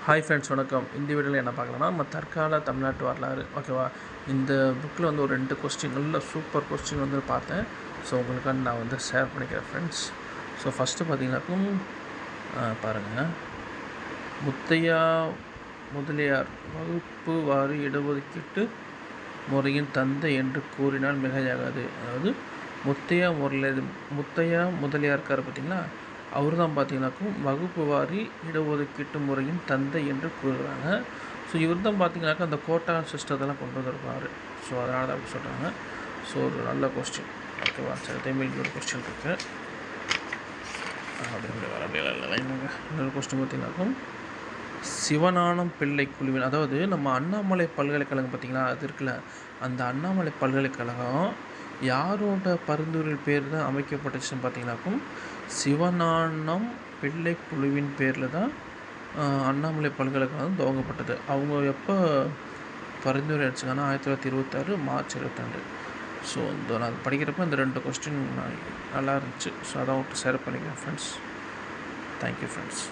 Hi friends, வணக்கம். இந்த வீடியோவில் என்ன பார்க்கலாம்னா, நம்ம தற்கால தமிழ்நாட்டு வரலாறு ஓகேவா. இந்த புக்கில் வந்து ஒரு 2 கொஸ்டின் நல்ல சூப்பர் கொஸ்டின் வந்து பார்த்தேன். ஸோ உங்களுக்காக நான் வந்து ஷேர் பண்ணிக்கிறேன் ஃப்ரெண்ட்ஸ். ஸோ ஃபஸ்ட்டு பார்த்தீங்கன்னாக்கும் பாருங்கள், முத்தையா முதலியார் வகுப்பு வாரி இடஒதுக்கீட்டு முறையின் தந்தை என்று கூறினால் மிகையாகாது. அதாவது முத்தையா முதலியார் இருக்கார் பார்த்தீங்களா, அவர் தான் பார்த்தீங்கன்னாக்கும் வகுப்பு வாரி இடஒதுக்கீட்டு முறையின் தந்தை என்று கூறுகிறாங்க. ஸோ இவர் தான் பார்த்தீங்கன்னாக்கா அந்த கோட்டா சிஸ்டத்தெல்லாம் கொண்டு வந்திருப்பார். ஸோ அதனால தான் அப்படி சொல்கிறாங்க. ஸோ ஒரு நல்ல கொஸ்டின் ஓகேவா. சரி, தமிழ் ஒரு கொஸ்டின் இருக்குது. இன்னொரு கொஸ்டின் பார்த்தீங்கன்னாக்கும் சிவஞானம் பிள்ளை குழுவின், அதாவது நம்ம அண்ணாமலை பல்கலைக்கழகம் பார்த்திங்களா, அது இருக்குல்ல, அந்த அண்ணாமலை பல்கலைக்கழகம் யாரோட பரிந்துரை பேர் தான் அமைக்கப்பட்டுச்சுன்னு பார்த்தீங்கன்னாக்கும் சிவஞானம் பிள்ளை குழுவின் பேரில் தான் அண்ணாமலை பல்கலைக்கழகம் துவங்கப்பட்டது. அவங்க எப்போ பரிந்துரை அடிச்சாங்கன்னா 1926 மார்ச் 22. ஸோ நான் படிக்கிறப்ப இந்த 2 கொஸ்டின் நல்லா இருந்துச்சு. ஸோ அதான் ஷேர் பண்ணிக்கிறேன் ஃப்ரெண்ட்ஸ். Thank you friends.